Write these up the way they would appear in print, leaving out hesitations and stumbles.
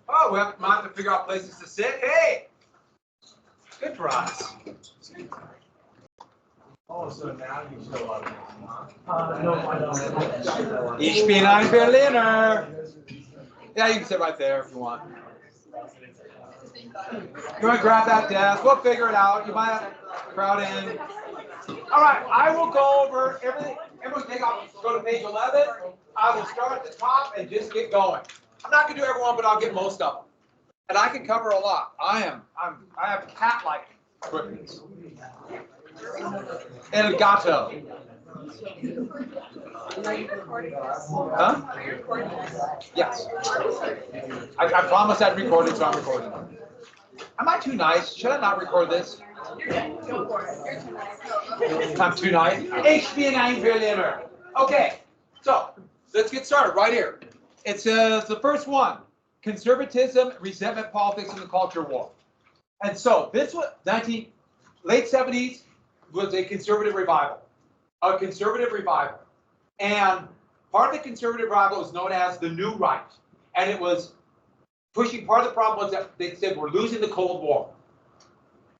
Oh, we have to figure out places to sit. Hey, good for us. Oh, so now you show up. No, I don't. Ich bin ein Berliner. Yeah, you can sit right there if you want. You want to grab that desk? We'll figure it out. You might have to crowd in. All right, I will go over everything. Everyone take off. Go to page 11. I will start at the top and just get going. I'm not going to do everyone, but I'll get most of them. And I can cover a lot. I have cat-like quickness. El gato. Are you recording this? Huh? Are you recording this? Yes. I promised I'd record it, so I'm recording it. Am I too nice? Should I not record this? You're good. Go for it. You're too nice. I'm too nice. Ich bin ein Berliner. Okay, so let's get started right here. It says the first one: conservatism, resentment politics, and the culture war. And so this was late 70s was a conservative revival. A conservative revival. And part of the conservative revival is known as the New Right. And it was pushing, part of the problem was that they said we're losing the Cold War.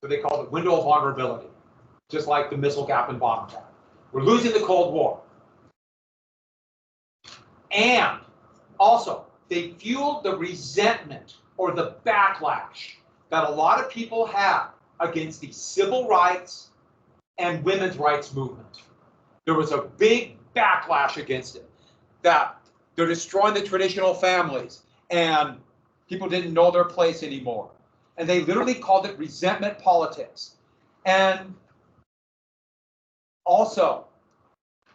So they called it window of vulnerability, just like the missile gap and bomb gap. We're losing the Cold War. And also, they fueled the resentment or the backlash that a lot of people had against the civil rights and women's rights movement. There was a big backlash against it, that they're destroying the traditional families and people didn't know their place anymore. And they literally called it resentment politics. And also,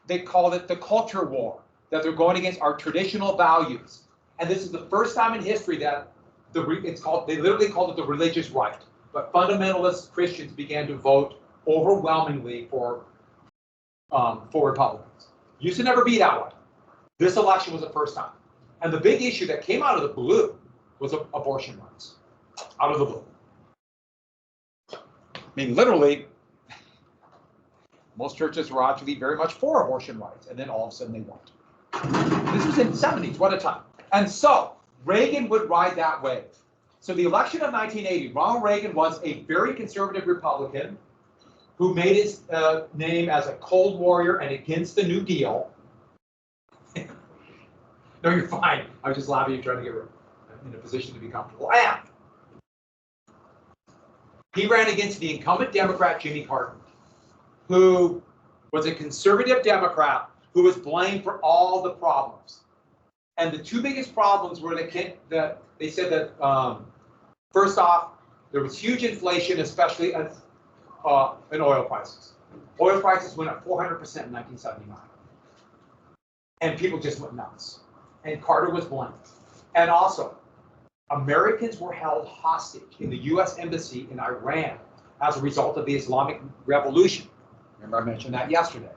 they called it the culture war, that they're going against our traditional values. And this is the first time in history that they literally called it the religious right. But fundamentalist Christians began to vote overwhelmingly for Republicans. Used to never be that way. This election was the first time. And the big issue that came out of the blue was abortion rights. Out of the blue. I mean, literally, most churches were actually very much for abortion rights, and then all of a sudden they weren't. This was in the 70s, what a time. And so, Reagan would ride that wave. So the election of 1980, Ronald Reagan was a very conservative Republican who made his name as a cold warrior and against the New Deal. No, you're fine. I was just laughing. You're trying to get in a position to be comfortable. And he ran against the incumbent Democrat, Jimmy Carter, who was a conservative Democrat who was blamed for all the problems. And the two biggest problems were that they said that, first off, there was huge inflation, especially in oil prices. Oil prices went up 400% in 1979. And people just went nuts. And Carter was blamed. And also, Americans were held hostage in the U.S. Embassy in Iran as a result of the Islamic Revolution. Remember I mentioned that yesterday.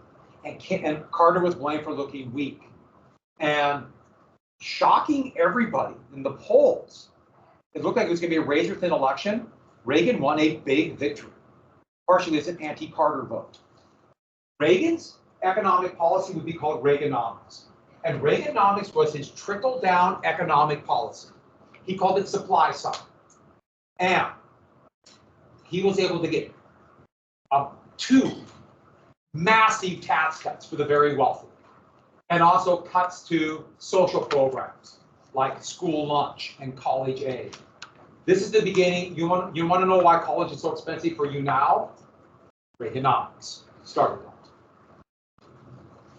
And Carter was blamed for looking weak. And shocking everybody in the polls, it looked like it was going to be a razor-thin election. Reagan won a big victory, partially as an anti-Carter vote. Reagan's economic policy would be called Reaganomics. And Reaganomics was his trickle-down economic policy. He called it supply side. And he was able to get two massive tax cuts for the very wealthy, and also cuts to social programs like school lunch and college aid. This is the beginning. You want to know why college is so expensive for you now? Reaganomics started that.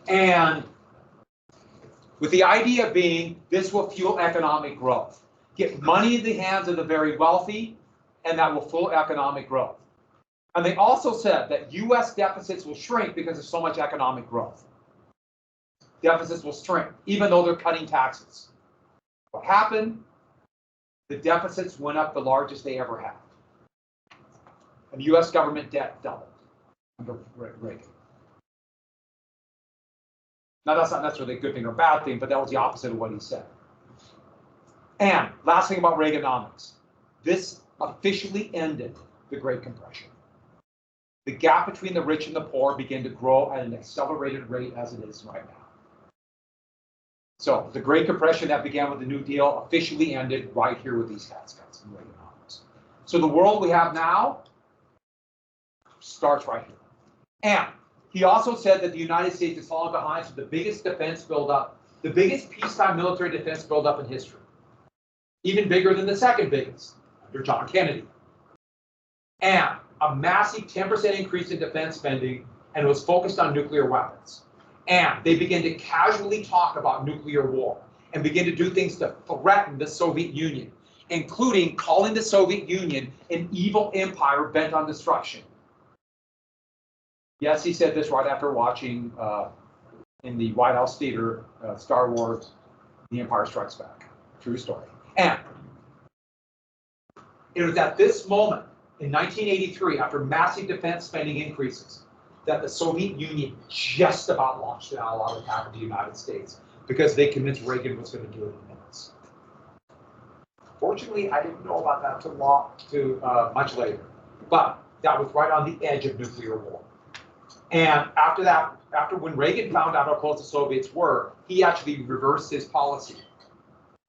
And with the idea being, this will fuel economic growth. Get money in the hands of the very wealthy, and that will fuel economic growth. And they also said that U.S. deficits will shrink because of so much economic growth. Deficits will shrink, even though they're cutting taxes. What happened? The deficits went up the largest they ever had. And the U.S. government debt doubled under Reagan. Now, that's not necessarily a good thing or bad thing, but that was the opposite of what he said. And last thing about Reaganomics, this officially ended the Great Compression. the gap between the rich and the poor began to grow at an accelerated rate as it is right now. So the Great Depression that began with the New Deal officially ended right here with these tax cuts and Reaganomics. So the world we have now starts right here. And he also said that the United States is falling behind, so the biggest defense buildup, the biggest peacetime military defense buildup in history, even bigger than the second biggest under John Kennedy. And a massive 10% increase in defense spending, and it was focused on nuclear weapons. And they began to casually talk about nuclear war and begin to do things to threaten the Soviet Union, including calling the Soviet Union an evil empire bent on destruction. Yes, he said this right after watching in the White House Theater, Star Wars, The Empire Strikes Back. True story. And it was at this moment in 1983, after massive defense spending increases, that the Soviet Union just about launched an all-out attack on the United States because they convinced Reagan was going to do it in minutes. Fortunately, I didn't know about that too much later, but that was right on the edge of nuclear war. And after that, after when Reagan found out how close the Soviets were, he actually reversed his policy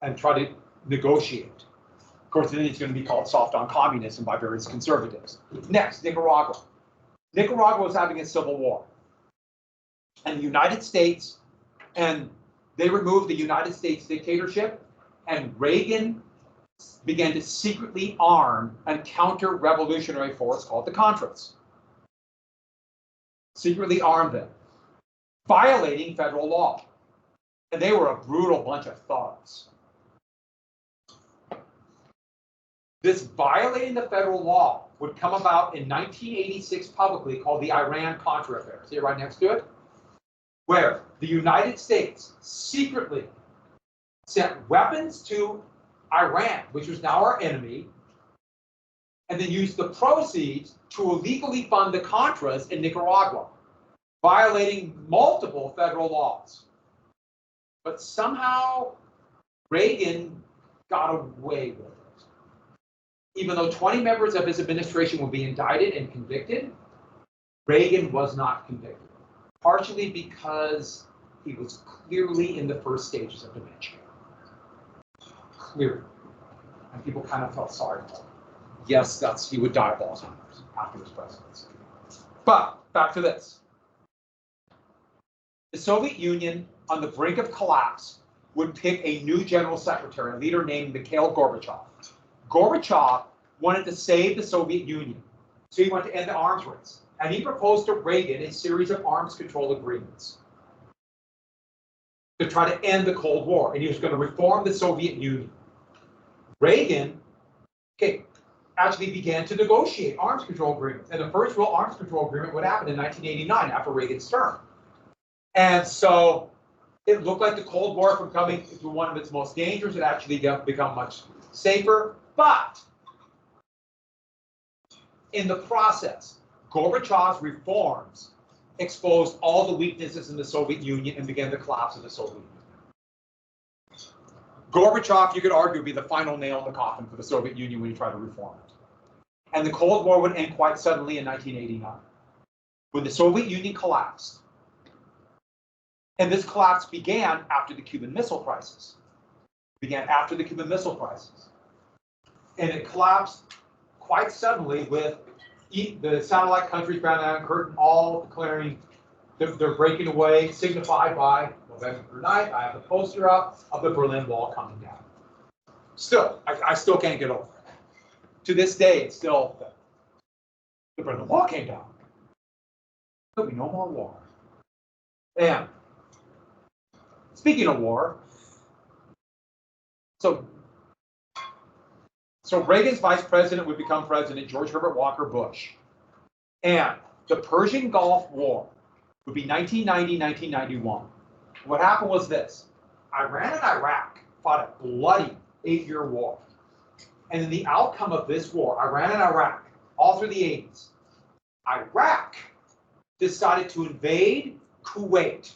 and tried to negotiate. Of course, then it's going to be called soft on communism by various conservatives. Next, Nicaragua. Nicaragua was having a civil war. And the United States, and they removed the United States dictatorship, and Reagan began to secretly arm a counter-revolutionary force called the Contras. Secretly armed them, violating federal law. And they were a brutal bunch of thugs. This violating the federal law would come about in 1986 publicly, called the Iran-Contra affair. See it right next to it? Where the United States secretly sent weapons to Iran, which was now our enemy, and then used the proceeds to illegally fund the Contras in Nicaragua, violating multiple federal laws. But somehow Reagan got away with it. Even though 20 members of his administration will be indicted and convicted, Reagan was not convicted, partially because he was clearly in the first stages of dementia. Clearly. And people kind of felt sorry for him. Yes, he would die of Alzheimer's after his presidency. But back to this. The Soviet Union, on the brink of collapse, would pick a new general secretary, a leader named Mikhail Gorbachev. Gorbachev wanted to save the Soviet Union, so he wanted to end the arms race. And he proposed to Reagan a series of arms control agreements to try to end the Cold War, and he was going to reform the Soviet Union. Reagan, actually began to negotiate arms control agreements, and the first real arms control agreement would happen in 1989 after Reagan's term. And so it looked like the Cold War from coming to one of its most dangerous, it actually become much safer. But in the process, Gorbachev's reforms exposed all the weaknesses in the Soviet Union and began the collapse of the Soviet Union. Gorbachev, you could argue, would be the final nail in the coffin for the Soviet Union when you try to reform it. And the Cold War would end quite suddenly in 1989, when the Soviet Union collapsed. And this collapse began after the Cuban Missile Crisis. And it collapsed quite suddenly with the satellite countries around the Iron Curtain all declaring they're breaking away, signified by November 9th. I have the poster up of the Berlin Wall coming down. Still, I still can't get over it. To this day, it's still the Berlin Wall came down. There'll be no more war. And speaking of war, so Reagan's vice president would become president, George Herbert Walker Bush. And the Persian Gulf War would be 1990, 1991. What happened was this. Iran and Iraq fought a bloody 8-year war. And in the outcome of this war, Iran and Iraq, all through the 80s, Iraq decided to invade Kuwait,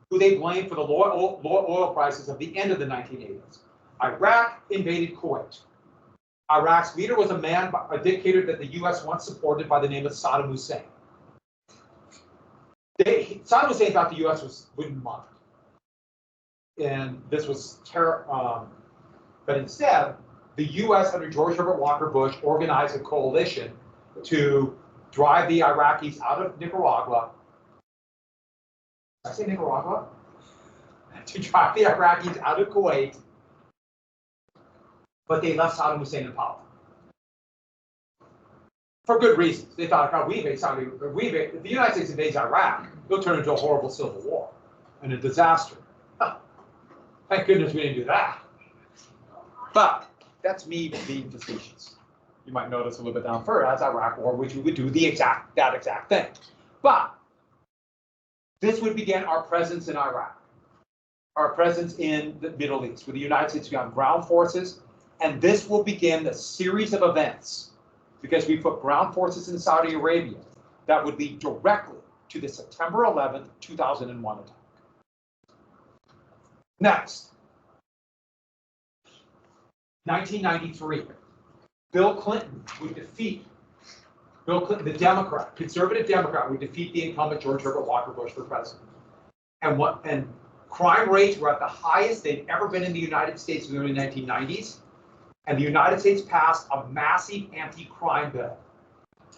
who they blamed for the low oil prices of the end of the 1980s. Iraq invaded Kuwait. Iraq's leader was a dictator that the U.S. once supported by the name of Saddam Hussein. Saddam Hussein thought the U.S. wouldn't mind, and this was but instead, the U.S. under George Herbert Walker Bush organized a coalition to drive the Iraqis out of Nicaragua. Did I say Nicaragua? To drive the Iraqis out of Kuwait, but they left Saddam Hussein in power. For good reasons. They thought, if the United States invades Iraq, it'll turn into a horrible civil war and a disaster. Thank goodness we didn't do that. But that's me being facetious. You might notice a little bit down further, as Iraq War, which we would do that exact thing. But this would begin our presence in Iraq, our presence in the Middle East, with the United States on ground forces, and this will begin the series of events, because we put ground forces in Saudi Arabia that would lead directly to the September 11th, 2001 attack. Next, 1993, Bill Clinton, the Democrat, conservative Democrat, would defeat the incumbent George Herbert Walker Bush for president. And crime rates were at the highest they'd ever been in the United States in the early 1990s. And the United States passed a massive anti-crime bill,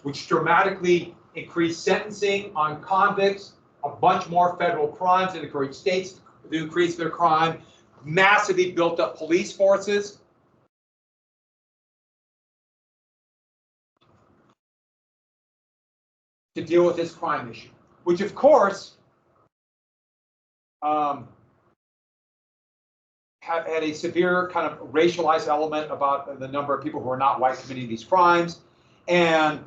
which dramatically increased sentencing on convicts, a bunch more federal crimes, and encouraged states to increase their crime, massively built up police forces. To deal with this crime issue, which of course had a severe kind of racialized element about the number of people who are not white committing these crimes. And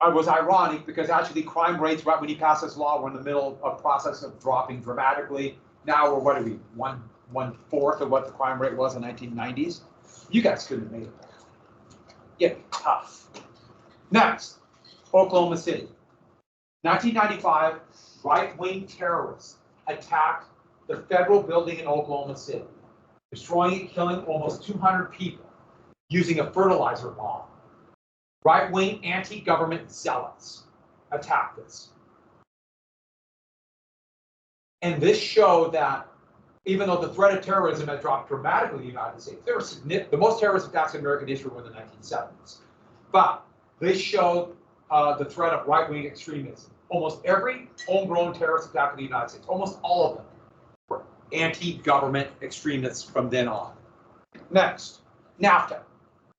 it was ironic because actually crime rates right when he passed this law were in the middle of a process of dropping dramatically. Now we're, what are we, one-fourth of what the crime rate was in the 1990s? You guys couldn't have made it. Getting tough. Next, Oklahoma City. 1995, right-wing terrorists attacked the federal building in Oklahoma City, destroying and killing almost 200 people using a fertilizer bomb. Right-wing anti-government zealots attacked this. And this showed that even though the threat of terrorism had dropped dramatically in the United States, there were the most terrorist attacks in American history were in the 1970s. But this showed the threat of right-wing extremism. Almost every homegrown terrorist attack in the United States, almost all of them, were anti-government extremists from then on. Next, NAFTA.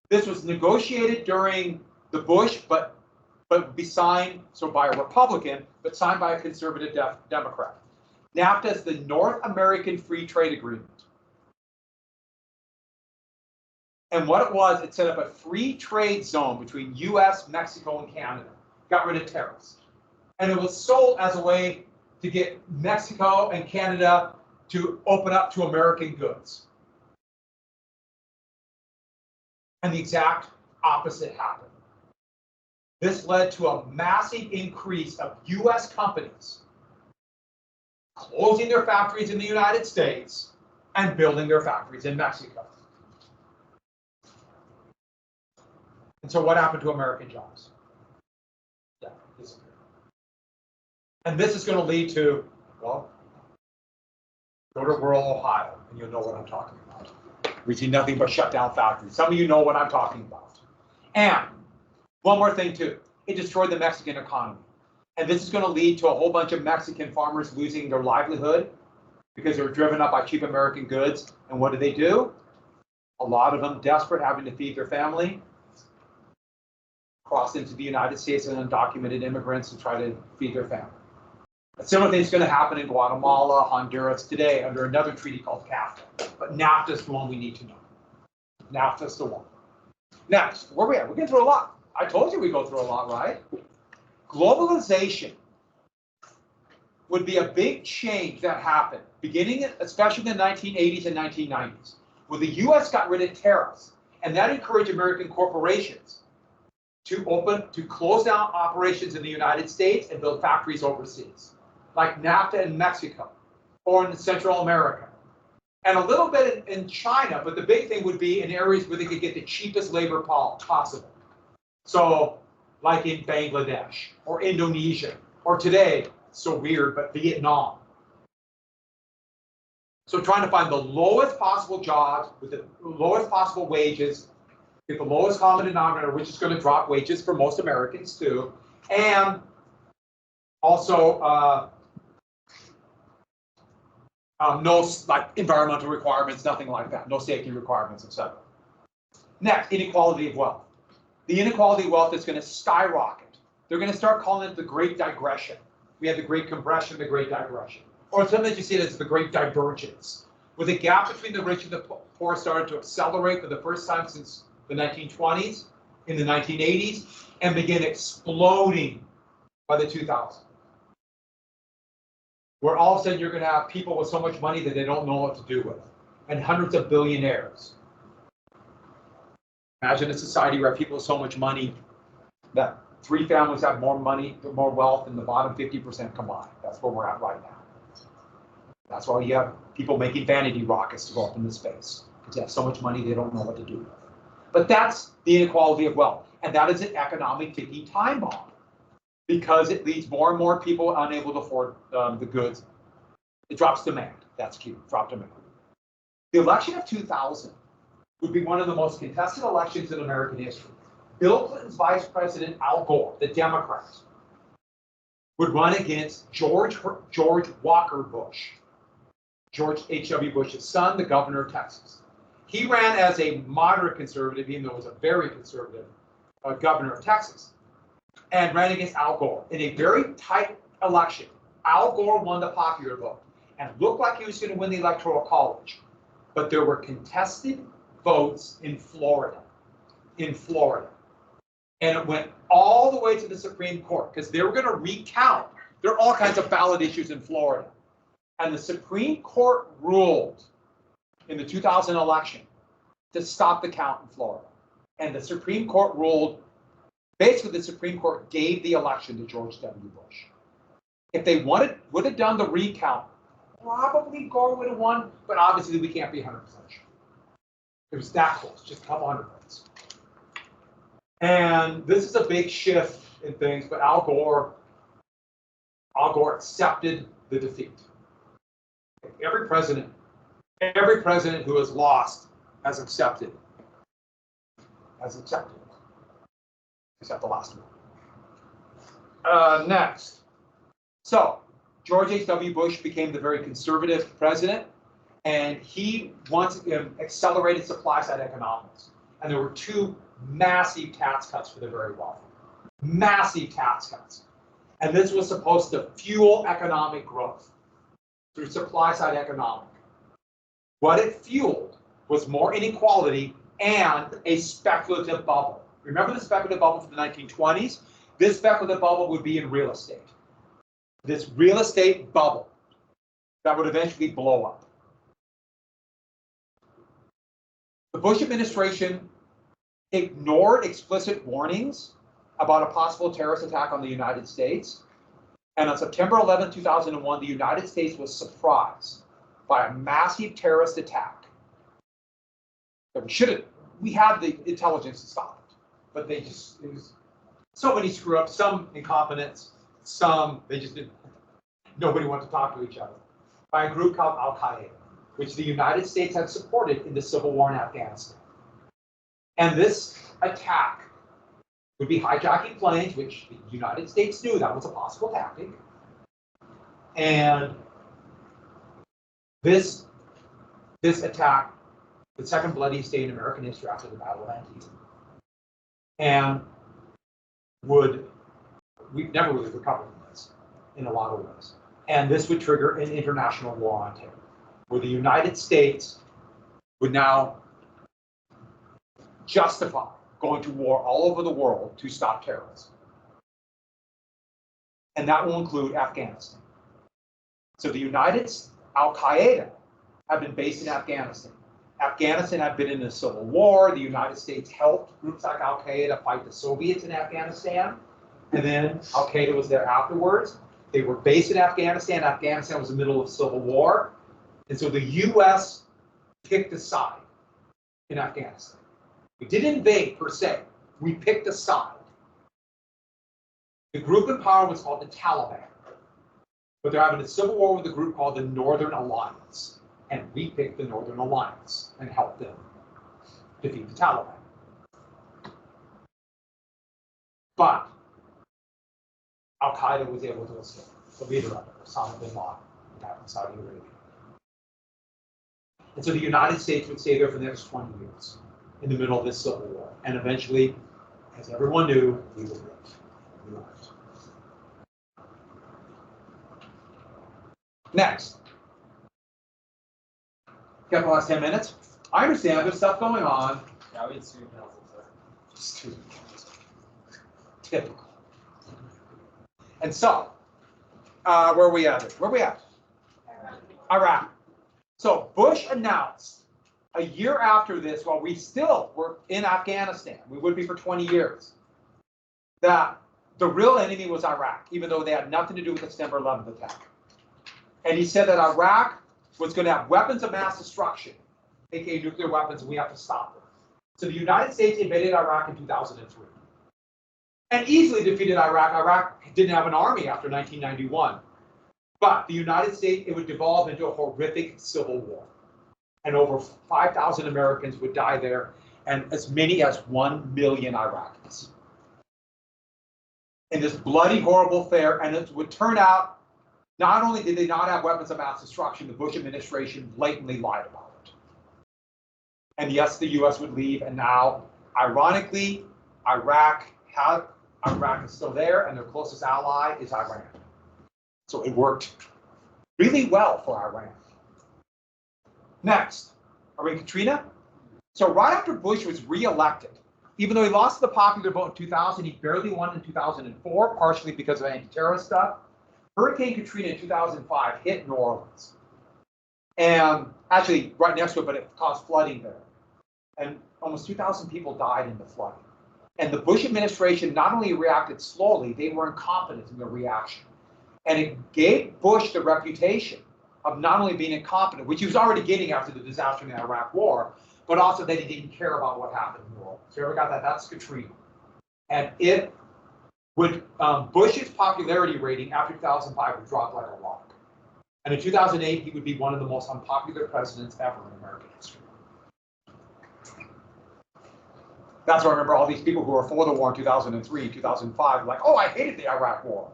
This was negotiated during the Bush, but be signed by a Republican, but signed by a conservative Democrat. NAFTA is the North American Free Trade Agreement. And what it was, it set up a free trade zone between US, Mexico, and Canada. Got rid of tariffs. And it was sold as a way to get Mexico and Canada to open up to American goods. And the exact opposite happened. This led to a massive increase of US companies closing their factories in the United States and building their factories in Mexico. And so what happened to American jobs? Yeah, disappeared. And this is going to lead to, well, go to rural Ohio and you'll know what I'm talking about. We see nothing but shut down factories. Some of you know what I'm talking about. And one more thing too, it destroyed the Mexican economy. And this is going to lead to a whole bunch of Mexican farmers losing their livelihood because they were driven up by cheap American goods. And what do? A lot of them, desperate, having to feed their family, crossed into the United States as undocumented immigrants to try to feed their family. A similar thing is going to happen in Guatemala, Honduras today under another treaty called CAFTA. But NAFTA is the one we need to know. NAFTA is the one. Next, where are we at? We're getting through a lot. I told you we go through a lot, right? Globalization would be a big change that happened, beginning especially in the 1980s and 1990s, where the US got rid of tariffs, and that encouraged American corporations to close down operations in the United States and build factories overseas, like NAFTA in Mexico or in Central America, and a little bit in China, but the big thing would be in areas where they could get the cheapest labor possible. So, like in Bangladesh or Indonesia, or today, so weird, but Vietnam. So trying to find the lowest possible jobs with the lowest possible wages, get the lowest common denominator, which is going to drop wages for most Americans too, and also no like environmental requirements, nothing like that, no safety requirements, etc. Next, inequality of wealth. The inequality of wealth is going to skyrocket. They're going to start calling it the Great Digression. We had the Great Compression, the Great Digression. Or sometimes you see it as the Great Divergence, where the gap between the rich and the poor started to accelerate for the first time since the 1920s, in the 1980s, and begin exploding by the 2000s. Where all of a sudden you're going to have people with so much money that they don't know what to do with, and hundreds of billionaires. Imagine a society where people with so much money that 3 families have more money, more wealth than the bottom 50% combined. That's where we're at right now. That's why you have people making vanity rockets to go up into space, because they have so much money they don't know what to do with. But that's the inequality of wealth, and that is an economic ticking time bomb, because it leaves more and more people unable to afford the goods. It drops demand. That's key. Drop demand. The election of 2000 would be one of the most contested elections in American history. Bill Clinton's vice president, Al Gore, the Democrat, would run against George Walker Bush, George H.W. Bush's son, the governor of Texas. He ran as a moderate conservative, even though he was a very conservative governor of Texas, and ran against Al Gore in a very tight election. Al Gore won the popular vote and looked like he was going to win the Electoral College, but there were contested votes in Florida. And it went all the way to the Supreme Court because they were going to recount. There are all kinds of ballot issues in Florida. And the Supreme Court ruled in the 2000 election to stop the count in Florida. And the Supreme Court ruled, basically the Supreme Court gave the election to George W. Bush. If they would have done the recount, probably Gore would have won, but obviously we can't be 100% sure. It was that close, just a couple hundred votes. And this is a big shift in things, but Al Gore accepted the defeat. Every president who has lost has accepted, except the last one. Next. So, George H.W. Bush became the very conservative president, and he accelerated supply-side economics. And there were 2 massive tax cuts for the very wealthy. Massive tax cuts. And this was supposed to fuel economic growth through supply-side economics. What it fueled was more inequality and a speculative bubble. Remember the speculative bubble from the 1920s? This speculative bubble would be in real estate. This real estate bubble that would eventually blow up. The Bush administration ignored explicit warnings about a possible terrorist attack on the United States. And on September 11, 2001, the United States was surprised by a massive terrorist attack. We had the intelligence to stop it, but it was so many screw-ups, some incompetence, some they just didn't, nobody wanted to talk to each other, by a group called Al-Qaeda, which the United States had supported in the civil war in Afghanistan. And this attack would be hijacking planes, which the United States knew that was a possible tactic. And this attack, the second bloodiest day in American history after the Battle of Antietam. And we've never really recovered from this in a lot of ways. And this would trigger an international war on terror, where the United States would now justify going to war all over the world to stop terrorism. And that will include Afghanistan. So the Al-Qaeda have been based in Afghanistan. Afghanistan had been in a civil war. The United States helped groups like Al-Qaeda fight the Soviets in Afghanistan. And then Al-Qaeda was there afterwards. They were based in Afghanistan. Afghanistan was in the middle of civil war. And so the U.S. picked a side in Afghanistan. We didn't invade per se. We picked a side. The group in power was called the Taliban. but they're having a civil war with a group called the Northern Alliance. And we picked the Northern Alliance and helped them defeat the Taliban. But Al-Qaeda was able to escape. The leader of it, Osama bin Laden, back in Saudi Arabia. And so the United States would stay there for the next 20 years in the middle of this civil war. And eventually, as everyone knew, we would live. We lived. Next. Got the last 10 minutes? I understand there's stuff going on. Yeah, we had student council, sir. Student council. Typical. And so, where are we at? Where are we at? Iraq. So Bush announced a year after this, while we still were in Afghanistan, we would be for 20 years, that the real enemy was Iraq, even though they had nothing to do with the September 11th attack. And he said that Iraq was going to have weapons of mass destruction, aka nuclear weapons, and we have to stop them. So the United States invaded Iraq in 2003 and easily defeated Iraq. Iraq didn't have an army after 1991. But the United States, it would devolve into a horrific civil war. And over 5,000 Americans would die there, and as many as 1 million Iraqis. In this bloody, horrible affair, and it would turn out, not only did they not have weapons of mass destruction, the Bush administration blatantly lied about it. And yes, the US would leave, and now, ironically, Iraq is still there, and their closest ally is Iran. So it worked really well for Iran. Next, Hurricane Katrina. So right after Bush was reelected, even though he lost the popular vote in 2000, he barely won in 2004, partially because of anti-terrorist stuff. Hurricane Katrina in 2005 hit New Orleans. And actually right next to it, but it caused flooding there. And almost 2,000 people died in the flooding. And the Bush administration not only reacted slowly, they were incompetent in their reaction. And it gave Bush the reputation of not only being incompetent, which he was already getting after the disaster in the Iraq War, but also that he didn't care about what happened in the world. So you ever got that? That's Katrina. And it would, Bush's popularity rating after 2005 would drop like a rock. And in 2008, he would be one of the most unpopular presidents ever in American history. That's why I remember all these people who were for the war in 2003, 2005, like, oh, I hated the Iraq War.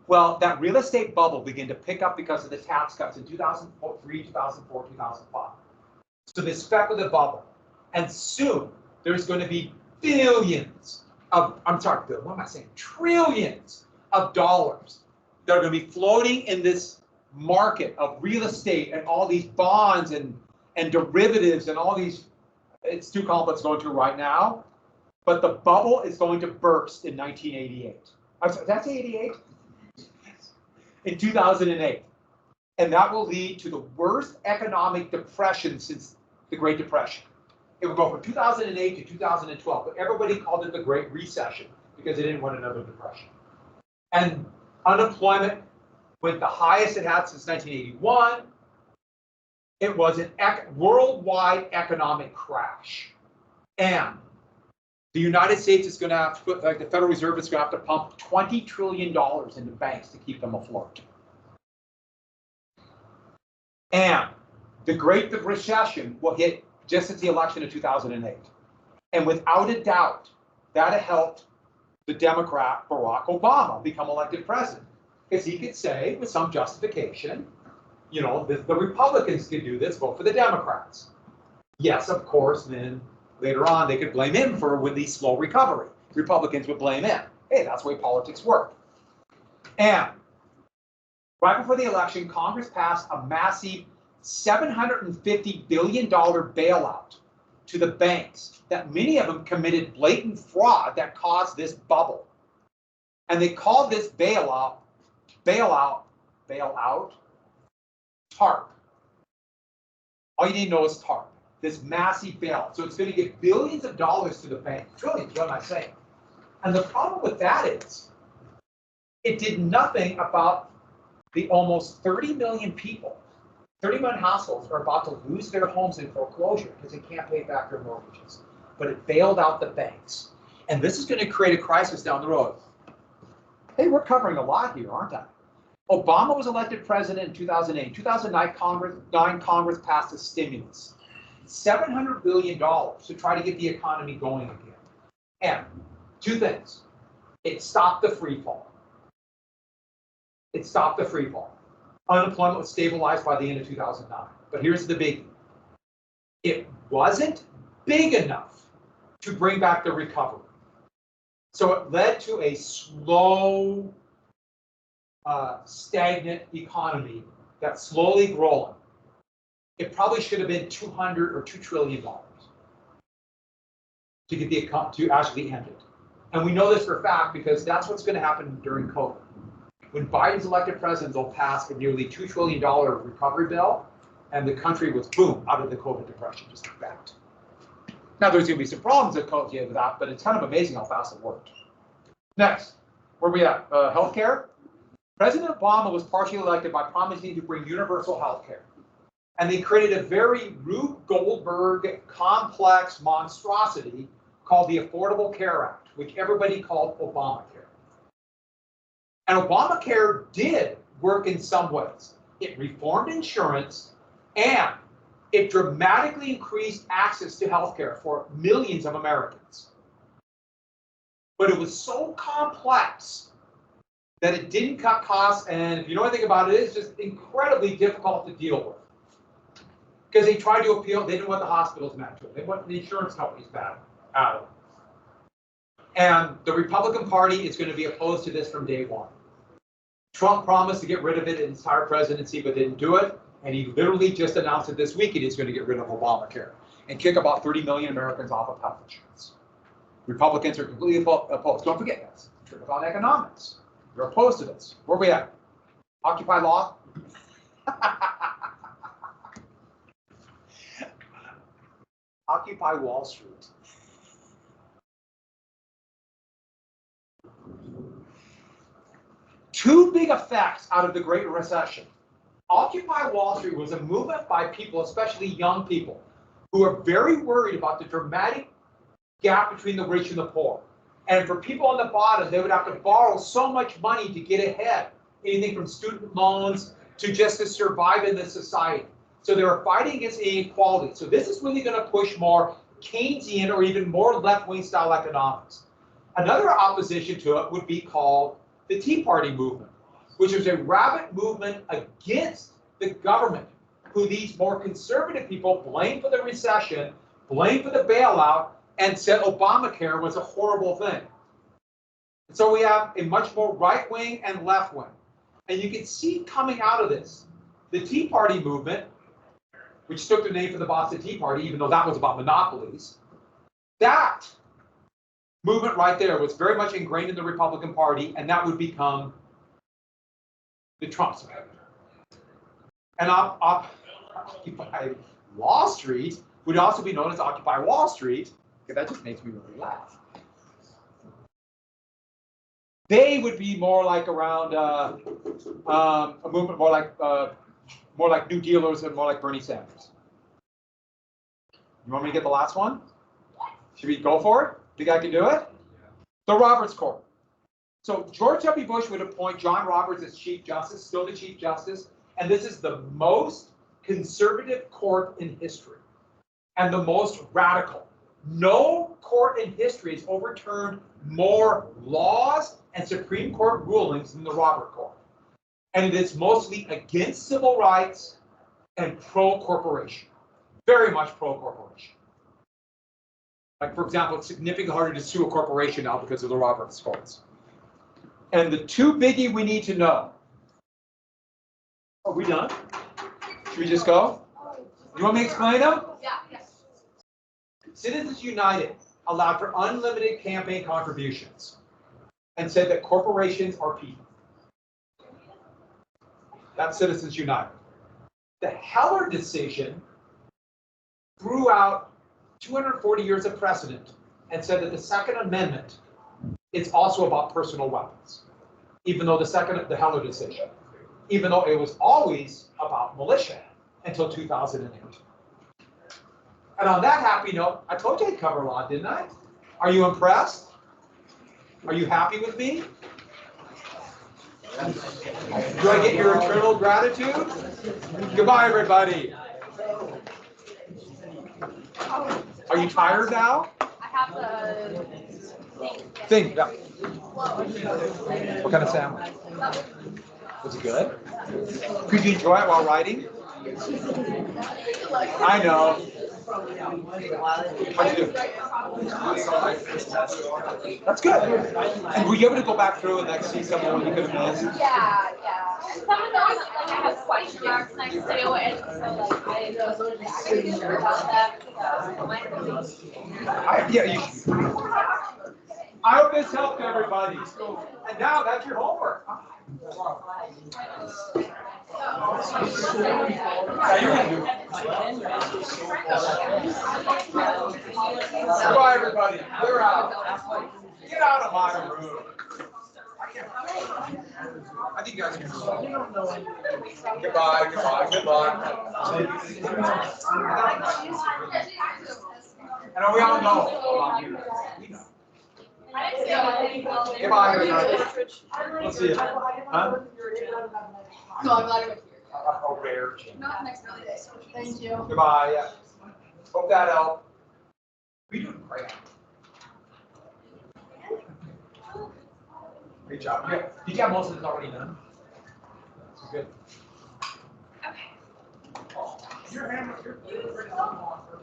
Well, that real estate bubble began to pick up because of the tax cuts in 2003, 2004, 2005. So this speculative bubble. And soon, there's going to be trillions of dollars that are going to be floating in this market of real estate and all these bonds and derivatives and all these, it's too complex to go into right now, but the bubble is going to burst in 1988. I'm sorry, that's 88? In 2008. And that will lead to the worst economic depression since the Great Depression. It will go from 2008 to 2012, but everybody called it the Great Recession because they didn't want another depression. And unemployment went the highest it had since 1981. It was an worldwide economic crash. And the United States is going to have to put, like the Federal Reserve is going to have to pump $20 trillion into banks to keep them afloat. And the Great Recession will hit just as the election of 2008. And without a doubt, that helped the Democrat Barack Obama become elected president. Because he could say, with some justification, you know, the Republicans could do this, vote for the Democrats. Yes, of course, then later on, they could blame him for the slow recovery. Republicans would blame him. Hey, that's the way politics work. And right before the election, Congress passed a massive $750 billion bailout to the banks that many of them committed blatant fraud that caused this bubble. And they called this bailout, TARP. All you need to know is TARP. This massive bailout. So it's going to give billions of dollars to the bank. Trillions, what am I saying? And the problem with that is it did nothing about the almost 30 million people, 30 million households are about to lose their homes in foreclosure because they can't pay back their mortgages. But it bailed out the banks. And this is going to create a crisis down the road. Hey, we're covering a lot here, aren't I? Obama was elected president in 2008. 2009 Congress passed a stimulus, $700 billion to try to get the economy going again. And two things. It stopped the free fall. It stopped the free fall. Unemployment was stabilized by the end of 2009. But here's the biggie. It wasn't big enough to bring back the recovery. So it led to a slow, stagnant economy that's slowly growing. It probably should have been $200 or $2 trillion to get the economy to actually end it. And we know this for a fact because that's what's going to happen during COVID. When Biden's elected president, they'll pass a nearly $2 trillion recovery bill, and the country was, boom, out of the COVID depression, just like that. Now, there's going to be some problems associated with that, but it's kind of amazing how fast it worked. Next, where are we at? Healthcare. President Obama was partially elected by promising to bring universal healthcare. And they created a very Rube Goldberg complex monstrosity called the Affordable Care Act, which everybody called Obamacare. And Obamacare did work in some ways. It reformed insurance and it dramatically increased access to healthcare for millions of Americans. But it was so complex that it didn't cut costs, and if you know anything about it, it's just incredibly difficult to deal with. Because they tried to appeal, they didn't want the hospitals mad to it. They want the insurance companies mad at it. And the Republican Party is going to be opposed to this from day one. Trump promised to get rid of it in his entire presidency, but didn't do it. And he literally just announced that this week he's going to get rid of Obamacare and kick about 30 million Americans off of health insurance. Republicans are completely opposed. Don't forget this. Trickle-down economics. You're opposed to this. Where are we at? Occupy law? Occupy Wall Street. Two big effects out of the Great Recession. Occupy Wall Street was a movement by people, especially young people, who are very worried about the dramatic gap between the rich and the poor. And for people on the bottom, they would have to borrow so much money to get ahead, anything from student loans to just to survive in this society. So they were fighting against inequality. So this is really going to push more Keynesian or even more left-wing style economics. Another opposition to it would be called the Tea Party movement, which was a rabid movement against the government, who these more conservative people blamed for the recession, blamed for the bailout, and said Obamacare was a horrible thing. And so we have a much more right-wing and left-wing. And you can see coming out of this, the Tea Party movement, which took the name from the Boston Tea Party, even though that was about monopolies, that movement right there was very much ingrained in the Republican Party, and that would become the Trump side. And Occupy Wall Street would also be known as Occupy Wall Street, because that just makes me really laugh. They would be more like around a movement more like New Dealers and more like Bernie Sanders. You want me to get the last one? Should we go for it? Think I can do it? The Roberts Court. So George W. Bush would appoint John Roberts as Chief Justice, still the Chief Justice, and this is the most conservative court in history and the most radical. No court in history has overturned more laws and Supreme Court rulings than the Roberts Court. And it is mostly against civil rights and pro-corporation. Very much pro-corporation. Like, for example, it's significantly harder to sue a corporation now because of the Roberts Courts. And the two biggie we need to know. Are we done? Should we just go? You want me to explain them? Yeah. Citizens United allowed for unlimited campaign contributions and said that corporations are people. That's Citizens United. The Heller decision threw out 240 years of precedent and said that the Second Amendment is also about personal weapons, even though the Heller decision, even though it was always about militia until 2008. And on that happy note, I told you I'd cover a lot, didn't I? Are you impressed? Are you happy with me? Do I get your eternal gratitude? Goodbye, everybody. Are you tired now? I have the Think. Yeah. flow. What kind of sandwich? Was it good? Could you enjoy it while writing? I know. How'd you do? That's good. And were you able to go back through and like see someone you could have missed? Yeah. And some of those, like, I have question marks next to, and so, like, I didn't know about that. Yeah, you should. I hope this helped everybody. And now that's your homework. Yeah, you're gonna do it. Goodbye, everybody. Clear out. Get out of my room. I think you guys can. Goodbye. And we all know. Goodbye, everybody. We'll see you. Huh? No, I'm glad you're here. Oh, rare. Not next 90 days. Thank you. Goodbye. Yeah. Hope that helped. We're doing great. Great job. Did you have most of this already done? That's good. Okay. Your hammer.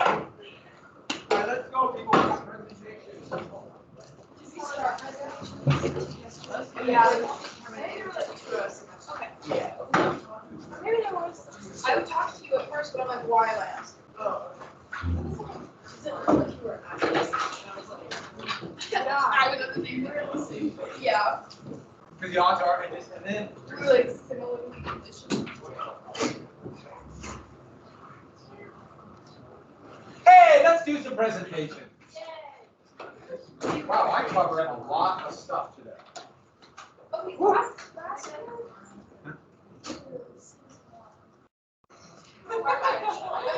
All right, let's go, people. Yeah. Okay. Yeah. Maybe there was. I would talk to you at first, but I'm like, why last? Oh. I would have the name there. Yeah. Because the odds are, and then. We're like similarly conditioned. Hey, let's do some presentation. Wow, I covered a lot of stuff today. Okay, last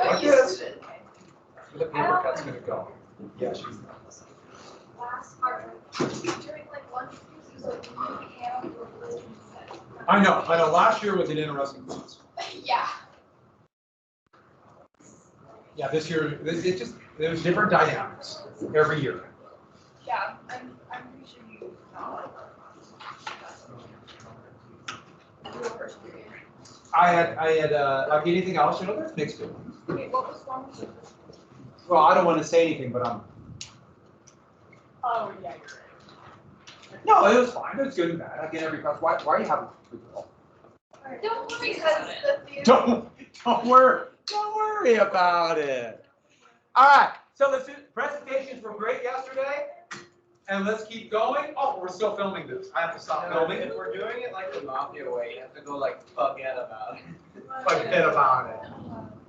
Like this. The paper cut's gonna go. Yeah, she's not. last part, during like lunch, it was like, I know. Last year was an interesting class. yeah. Yeah, this year, there's different dynamics every year. Yeah, I'm pretty sure you know. I had, like anything else, there's mixed feelings. Wait, what was wrong with it? Well, I don't want to say anything, but Oh, yeah, no, it was fine. It was good and bad. Again, every class. Why are you having football? you're right. Don't worry, because the theater. Don't worry about it. All right. So the presentations were great yesterday, and let's keep going. Oh, we're still filming this. I have to stop filming. If we're doing it like the mafia way, you have to go like forget about it. Forget about it.